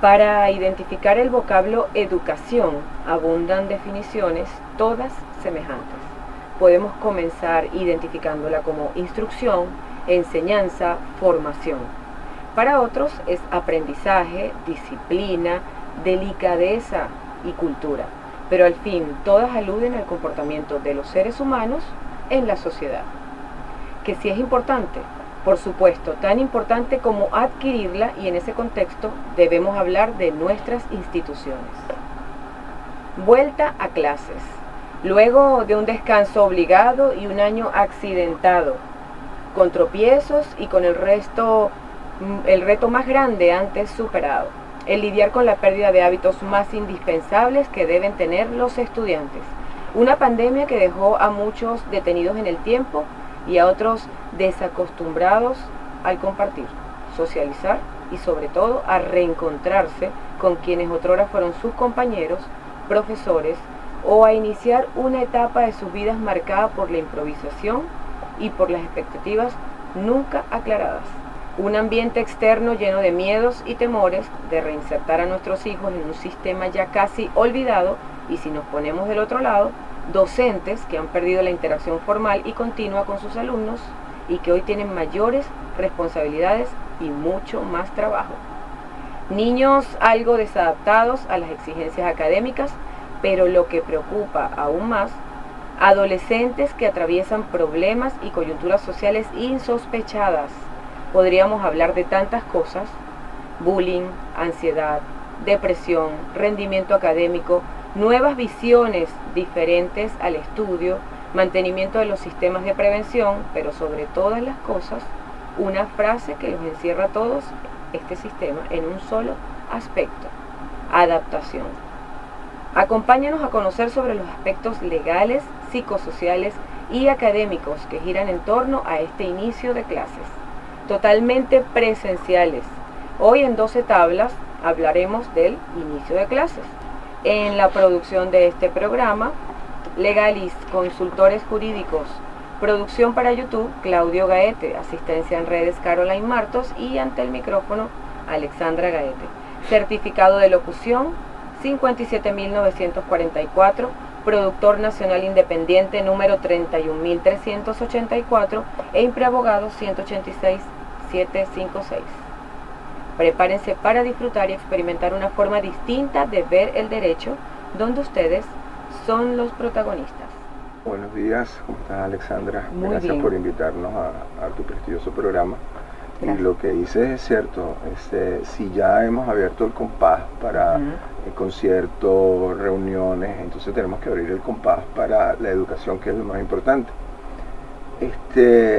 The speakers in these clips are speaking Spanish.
Para identificar el vocablo educación, abundan definiciones, todas semejantes. Podemos comenzar identificándola como instrucción, enseñanza, formación. Para otros es aprendizaje, disciplina, delicadeza y cultura. Pero al fin, todas aluden al comportamiento de los seres humanos en la sociedad. Que sí es importante, por supuesto, tan importante como adquirirla, y en ese contexto debemos hablar de nuestras instituciones. Vuelta a clases. Luego de un descanso obligado y un año accidentado, con tropiezos y con el reto más grande antes superado, el lidiar con la pérdida de hábitos más indispensables que deben tener los estudiantes. Una pandemia que dejó a muchos detenidos en el tiempo y a otros desacostumbrados al compartir, socializar y sobre todo a reencontrarse con quienes otrora fueron sus compañeros, profesores, o a iniciar una etapa de sus vidas marcada por la improvisación y por las expectativas nunca aclaradas. Un ambiente externo lleno de miedos y temores de reinsertar a nuestros hijos en un sistema ya casi olvidado, y si nos ponemos del otro lado, docentes que han perdido la interacción formal y continua con sus alumnos y que hoy tienen mayores responsabilidades y mucho más trabajo. Niños algo desadaptados a las exigencias académicas, pero lo que preocupa aún más, adolescentes que atraviesan problemas y coyunturas sociales insospechadas. Podríamos hablar de tantas cosas: bullying, ansiedad, depresión, rendimiento académico, nuevas visiones diferentes al estudio, mantenimiento de los sistemas de prevención, pero sobre todas las cosas, una frase que los encierra a todos este sistema en un solo aspecto: adaptación. Acompáñanos a conocer sobre los aspectos legales, psicosociales y académicos que giran en torno a este inicio de clases, totalmente presenciales. Hoy en 12 tablas hablaremos del inicio de clases. En la producción de este programa, Legalis, consultores jurídicos. Producción para YouTube, Claudio Gaete. Asistencia en redes, Caroline Martos. Y ante el micrófono, Alexandra Gaete. Certificado de locución, 57.944. Productor nacional independiente, número 31.384. E impreabogado, 186.756. Prepárense para disfrutar y experimentar una forma distinta de ver el derecho, donde ustedes son los protagonistas. Buenos días, ¿cómo estás, Alexandra? Muy Gracias bien. por invitarnos a tu prestigioso programa. Gracias. Y lo que dices es cierto, si ya hemos abierto el compás para conciertos, reuniones, entonces tenemos que abrir el compás para la educación, que es lo más importante.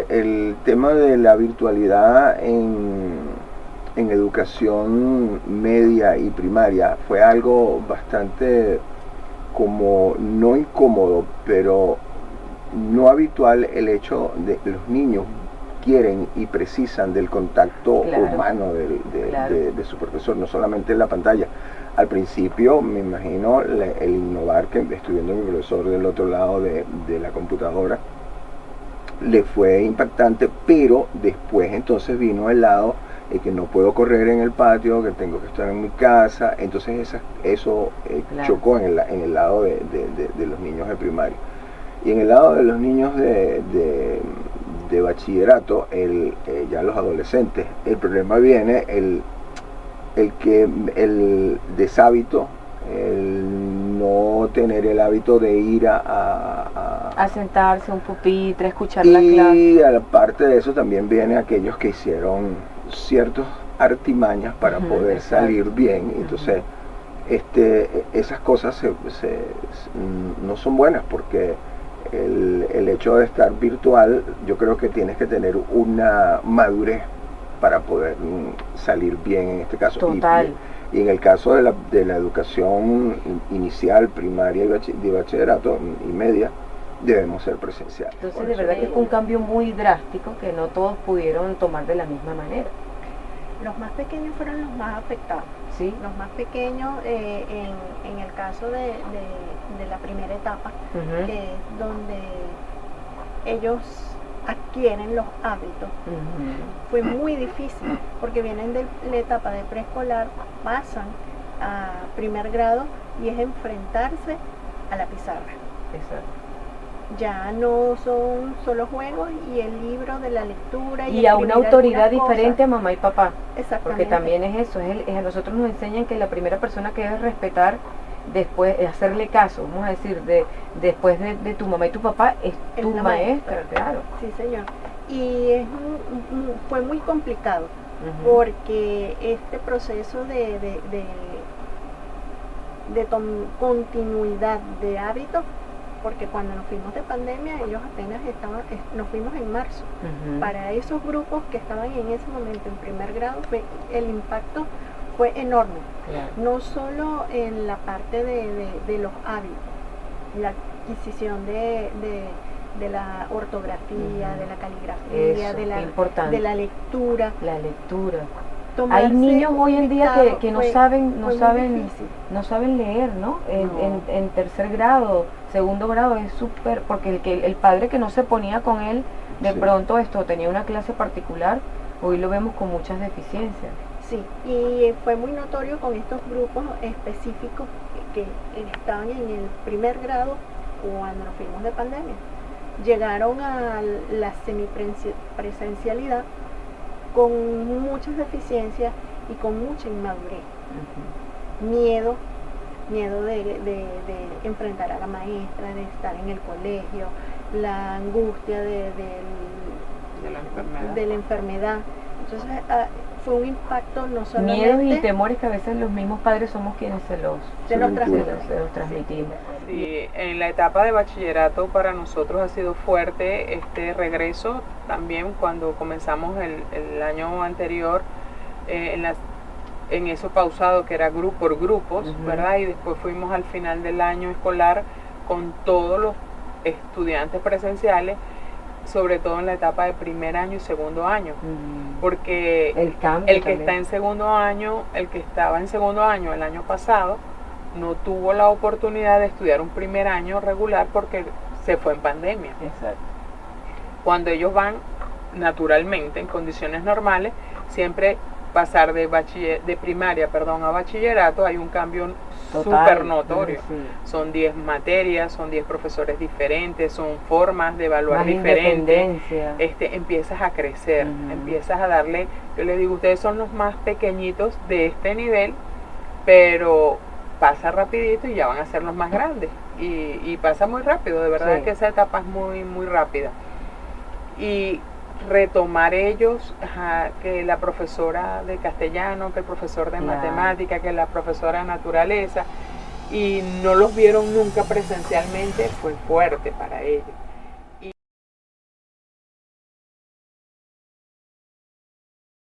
El tema de la virtualidad en educación media y primaria fue algo bastante, como no incómodo, pero no habitual, el hecho de que los niños quieren y precisan del contacto humano de su profesor, no solamente en la pantalla. Al principio, me imagino, el innovar, que estoy viendo a mi profesor del otro lado de la computadora, le fue impactante, pero después entonces vino el lado que no puedo correr en el patio, que tengo que estar en mi casa. Entonces eso chocó en el lado de los niños de primaria. Y en el lado de los niños de bachillerato, ya los adolescentes, el problema viene el deshábito, el no tener el hábito de ir a sentarse, un pupitre, escuchar la clase. Y aparte de eso también viene aquellos que hicieron ciertas artimañas para poder salir bien. Entonces esas cosas no son buenas, porque el hecho de estar virtual, yo creo que tienes que tener una madurez para poder salir bien en este caso. Total. Y en el caso de la educación inicial, primaria y bachillerato y media, debemos ser presenciales. Entonces, de verdad que fue un cambio muy drástico que no todos pudieron tomar de la misma manera. Los más pequeños fueron los más afectados. ¿Sí? Los más pequeños, en el caso de la primera etapa, que es donde ellos adquieren los hábitos. Fue muy difícil porque vienen de la etapa de preescolar, pasan a primer grado y es enfrentarse a la pizarra. Exacto. Ya no son solo juegos y el libro de la lectura Y a una autoridad diferente cosas. a mamá y papá. Exactamente. Porque también es eso, a nosotros nos enseñan que la primera persona que debes respetar después, hacerle caso, vamos a decir, después de tu mamá y tu papá, es tu maestra, claro. Sí, señor. Y fue muy complicado porque este proceso de continuidad de hábitos, porque cuando nos fuimos de pandemia, ellos apenas nos fuimos en marzo. Para esos grupos que estaban en ese momento en primer grado, el impacto fue enorme. Claro. No solo en la parte de los hábitos, la adquisición de la ortografía, de la caligrafía, eso, de la lectura. La lectura. Tomarse Hay niños hoy en día que no saben leer, ¿no? No. En tercer grado, segundo grado es súper, porque el padre que no se ponía con él, de pronto tenía una clase particular, hoy lo vemos con muchas deficiencias. Sí, y fue muy notorio con estos grupos específicos que estaban en el primer grado cuando nos fuimos de pandemia. Llegaron a la semipresencialidad con muchas deficiencias y con mucha inmadurez. Miedo de enfrentar a la maestra, de estar en el colegio, la angustia de la enfermedad. Entonces fue un impacto no solamente... Miedos y temores que a veces los mismos padres somos quienes se los transmitimos. Sí, en la etapa de bachillerato para nosotros ha sido fuerte este regreso, también cuando comenzamos el año anterior, en eso pausado que era por grupos, ¿verdad? Y después fuimos al final del año escolar con todos los estudiantes presenciales, sobre todo en la etapa de primer año y segundo año, porque el que está en segundo año, el que estaba en segundo año el año pasado, no tuvo la oportunidad de estudiar un primer año regular porque se fue en pandemia. Exacto. Cuando ellos van naturalmente, en condiciones normales, siempre pasar de primaria a bachillerato hay un cambio súper notorio. Sí. Son 10 materias, son 10 profesores diferentes, son formas de evaluar diferentes. Empiezas a crecer, empiezas a darle, yo les digo, ustedes son los más pequeñitos de este nivel, pero pasa rapidito y ya van a ser los más grandes. Y pasa muy rápido, de verdad que esa etapa es muy, muy rápida. Y retomar ellos, que la profesora de castellano, que el profesor de matemática, que la profesora de naturaleza, y no los vieron nunca presencialmente, fue fuerte para ellos.